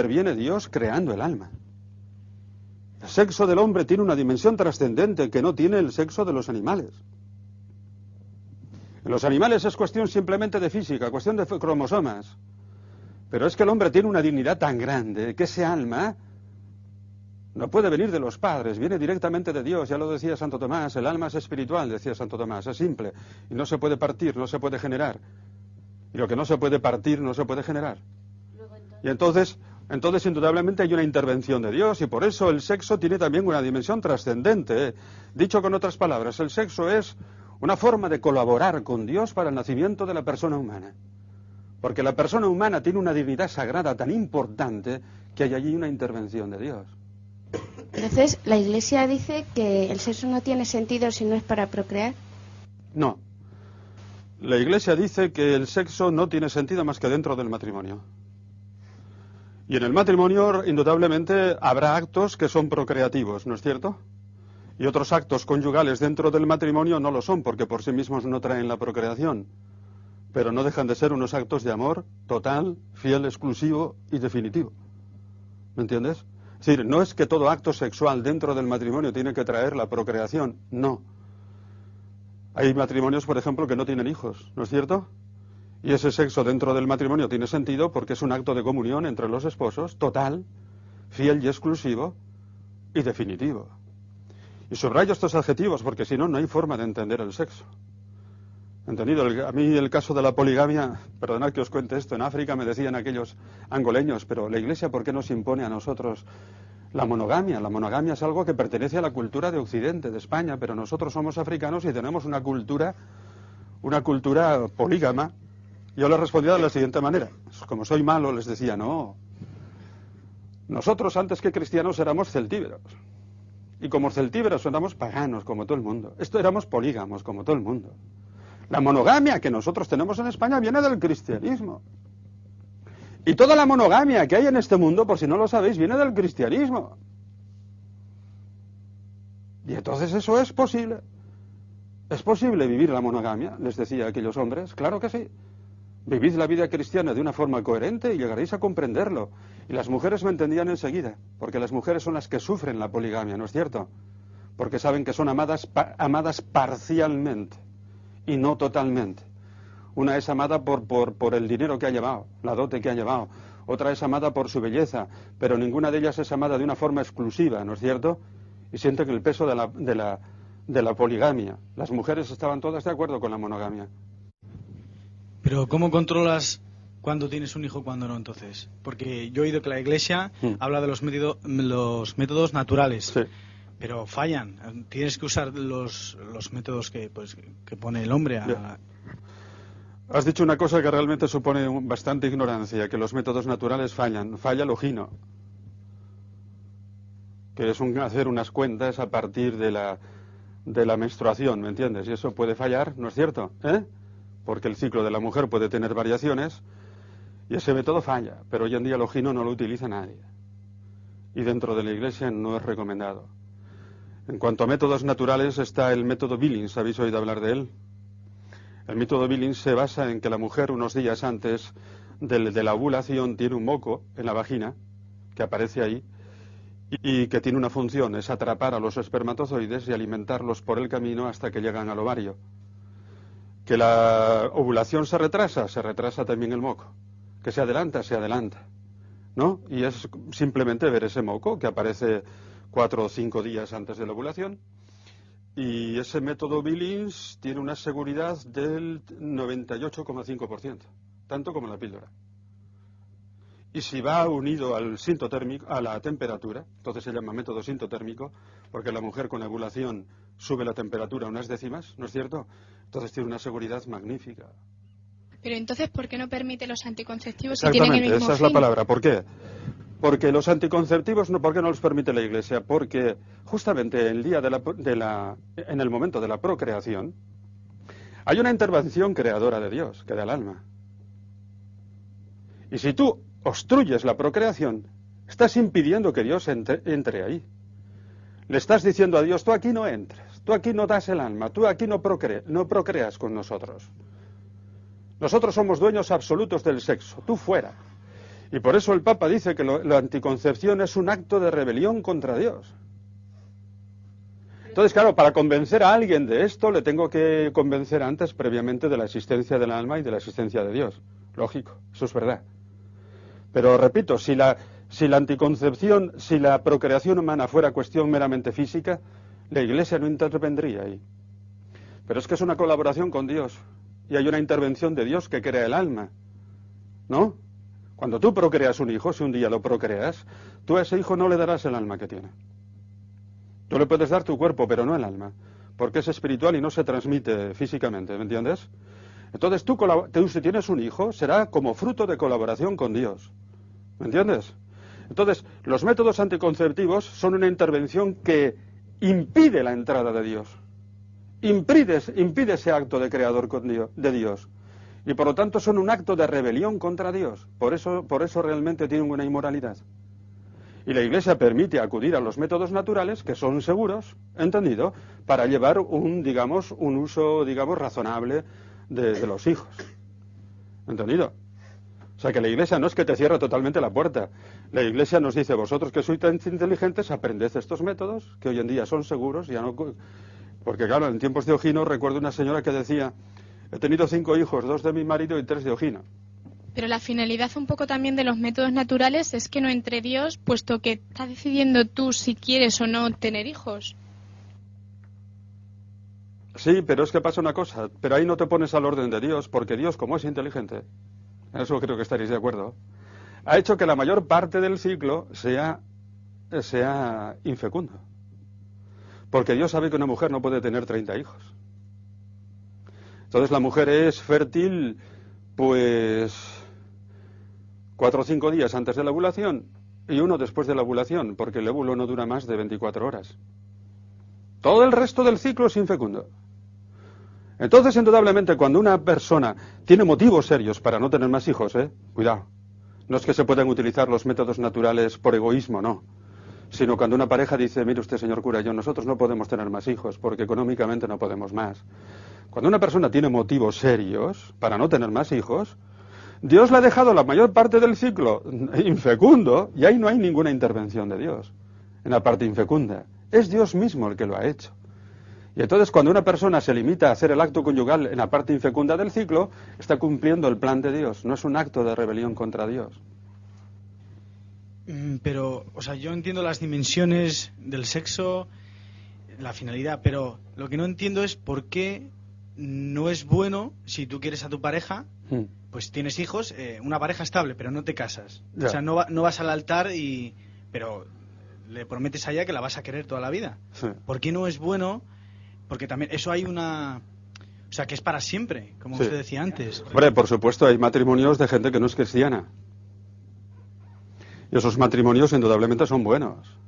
interviene Dios creando el alma. El sexo del hombre tiene una dimensión trascendente que no tiene el sexo de los animales. En los animales es cuestión simplemente de física, cuestión de cromosomas. Pero es que el hombre tiene una dignidad tan grande que ese alma no puede venir de los padres, viene directamente de Dios. Ya lo decía Santo Tomás, el alma es espiritual, decía Santo Tomás, es simple. Y no se puede partir, no se puede generar. Y lo que no se puede partir, no se puede generar. Y entonces indudablemente hay una intervención de Dios, y por eso el sexo tiene también una dimensión trascendente. Dicho con otras palabras, el sexo es una forma de colaborar con Dios para el nacimiento de la persona humana. Porque la persona humana tiene una dignidad sagrada tan importante que hay allí una intervención de Dios. Entonces, ¿la Iglesia dice que el sexo no tiene sentido si no es para procrear? No. La Iglesia dice que el sexo no tiene sentido más que dentro del matrimonio. Y en el matrimonio, indudablemente, habrá actos que son procreativos, ¿no es cierto? Y otros actos conyugales dentro del matrimonio no lo son, porque por sí mismos no traen la procreación. Pero no dejan de ser unos actos de amor total, fiel, exclusivo y definitivo. ¿Me entiendes? Es decir, no es que todo acto sexual dentro del matrimonio tiene que traer la procreación, no. Hay matrimonios, por ejemplo, que no tienen hijos, ¿no es cierto? Y ese sexo dentro del matrimonio tiene sentido porque es un acto de comunión entre los esposos, total, fiel y exclusivo y definitivo. Y subrayo estos adjetivos porque si no, no hay forma de entender el sexo. ¿Entendido? A mí el caso de la poligamia, perdonad que os cuente esto, en África me decían aquellos angoleños, pero la Iglesia, ¿por qué nos impone a nosotros la monogamia? La monogamia es algo que pertenece a la cultura de Occidente, de España, pero nosotros somos africanos y tenemos una cultura polígama. Yo les respondía de la siguiente manera, como soy malo, les decía, no, nosotros antes que cristianos éramos celtíberos, y como celtíberos éramos paganos, como todo el mundo, éramos polígamos, como todo el mundo. La monogamia que nosotros tenemos en España viene del cristianismo. Y toda la monogamia que hay en este mundo, por si no lo sabéis, viene del cristianismo. Y entonces eso es posible. ¿Es posible vivir la monogamia? Les decía a aquellos hombres. Claro que sí. Vivid la vida cristiana de una forma coherente y llegaréis a comprenderlo. Y las mujeres me entendían enseguida, porque las mujeres son las que sufren la poligamia, ¿no es cierto? Porque saben que son amadas parcialmente. Y no totalmente. Una es amada por el dinero que ha llevado, la dote que ha llevado. Otra es amada por su belleza, pero ninguna de ellas es amada de una forma exclusiva, ¿no es cierto? Y sienten el peso de la poligamia. Las mujeres estaban todas de acuerdo con la monogamia. Pero ¿cómo controlas cuándo tienes un hijo y cuándo no, entonces? Porque yo he oído que la Iglesia habla de los métodos naturales. Sí. Pero fallan. Tienes que usar los métodos que pone el hombre. Has dicho una cosa que realmente supone bastante ignorancia, que los métodos naturales fallan. Falla el ojino, que es hacer unas cuentas a partir de la menstruación, ¿me entiendes? Y eso puede fallar, ¿no es cierto? Porque el ciclo de la mujer puede tener variaciones y ese método falla. Pero hoy en día el ojino no lo utiliza nadie. Y dentro de la Iglesia no es recomendado. En cuanto a métodos naturales está el método Billings, ¿habéis oído hablar de él? El método Billings se basa en que la mujer unos días antes de la ovulación tiene un moco en la vagina, que aparece ahí, y que tiene una función, es atrapar a los espermatozoides y alimentarlos por el camino hasta que llegan al ovario. Que la ovulación se retrasa también el moco. Que se adelanta, ¿no? Y es simplemente ver ese moco que aparece 4 o 5 días antes de la ovulación, y ese método Billings tiene una seguridad del 98,5%, tanto como la píldora. Y si va unido al sintotérmico, a la temperatura, entonces se llama método sintotérmico, porque la mujer con la ovulación sube la temperatura unas décimas, ¿no es cierto? Entonces tiene una seguridad magnífica. Pero entonces, ¿por qué no permite los anticonceptivos si tienen el mismo esa es fin? la palabra. ¿Por qué? Porque los anticonceptivos, ¿por qué no los permite la Iglesia? Porque justamente el día en el momento de la procreación hay una intervención creadora de Dios, que da el alma. Y si tú obstruyes la procreación, estás impidiendo que Dios entre ahí. Le estás diciendo a Dios, tú aquí no entres, tú aquí no das el alma, tú aquí no procreas con nosotros. Nosotros somos dueños absolutos del sexo, tú fuera. Y por eso el Papa dice que la anticoncepción es un acto de rebelión contra Dios. Entonces, claro, para convencer a alguien de esto, le tengo que convencer antes, previamente, de la existencia del alma y de la existencia de Dios. Lógico, eso es verdad. Pero, repito, si la anticoncepción, si la procreación humana fuera cuestión meramente física, la Iglesia no intervendría ahí. Pero es que es una colaboración con Dios. Y hay una intervención de Dios que crea el alma. ¿No? Cuando tú procreas un hijo, si un día lo procreas, tú a ese hijo no le darás el alma que tiene. Tú le puedes dar tu cuerpo, pero no el alma, porque es espiritual y no se transmite físicamente, ¿me entiendes? Entonces tú si tienes un hijo, será como fruto de colaboración con Dios, ¿me entiendes? Entonces, los métodos anticonceptivos son una intervención que impide la entrada de Dios, impide ese acto de creador de Dios, y por lo tanto son un acto de rebelión contra Dios, por eso realmente tienen una inmoralidad. Y la Iglesia permite acudir a los métodos naturales, que son seguros, ¿entendido?, para llevar un uso, razonable de los hijos. ¿Entendido? O sea, que la Iglesia no es que te cierre totalmente la puerta. La Iglesia nos dice, vosotros que sois tan inteligentes, aprended estos métodos, que hoy en día son seguros, ya no... Porque claro, en tiempos de Ogino recuerdo una señora que decía, he tenido 5 hijos, 2 de mi marido y 3 de Ogino. Pero la finalidad un poco también de los métodos naturales es que no entre Dios, puesto que estás decidiendo tú si quieres o no tener hijos. Sí, pero es que pasa una cosa, pero ahí no te pones al orden de Dios, porque Dios, como es inteligente, en eso creo que estaréis de acuerdo, ha hecho que la mayor parte del ciclo sea infecundo. Porque Dios sabe que una mujer no puede tener 30 hijos. Entonces la mujer es fértil, pues 4 o 5 días antes de la ovulación y 1 después de la ovulación, porque el óvulo no dura más de 24 horas. Todo el resto del ciclo es infecundo. Entonces, indudablemente, cuando una persona tiene motivos serios para no tener más hijos, cuidado, no es que se puedan utilizar los métodos naturales por egoísmo, no, sino cuando una pareja dice, mire usted, señor cura, nosotros no podemos tener más hijos porque económicamente no podemos más. Cuando una persona tiene motivos serios para no tener más hijos, Dios le ha dejado la mayor parte del ciclo infecundo y ahí no hay ninguna intervención de Dios en la parte infecunda. Es Dios mismo el que lo ha hecho. Y entonces cuando una persona se limita a hacer el acto conyugal en la parte infecunda del ciclo, está cumpliendo el plan de Dios, no es un acto de rebelión contra Dios. Pero, o sea, yo entiendo las dimensiones del sexo, la finalidad, pero lo que no entiendo es por qué no es bueno, si tú quieres a tu pareja, pues tienes hijos, una pareja estable, pero no te casas. Ya. O sea, no vas al altar pero le prometes a ella que la vas a querer toda la vida. Sí. ¿Por qué no es bueno? Porque también eso hay una... O sea, que es para siempre, como usted decía antes. Hombre, por supuesto, hay matrimonios de gente que no es cristiana. Y esos matrimonios indudablemente son buenos.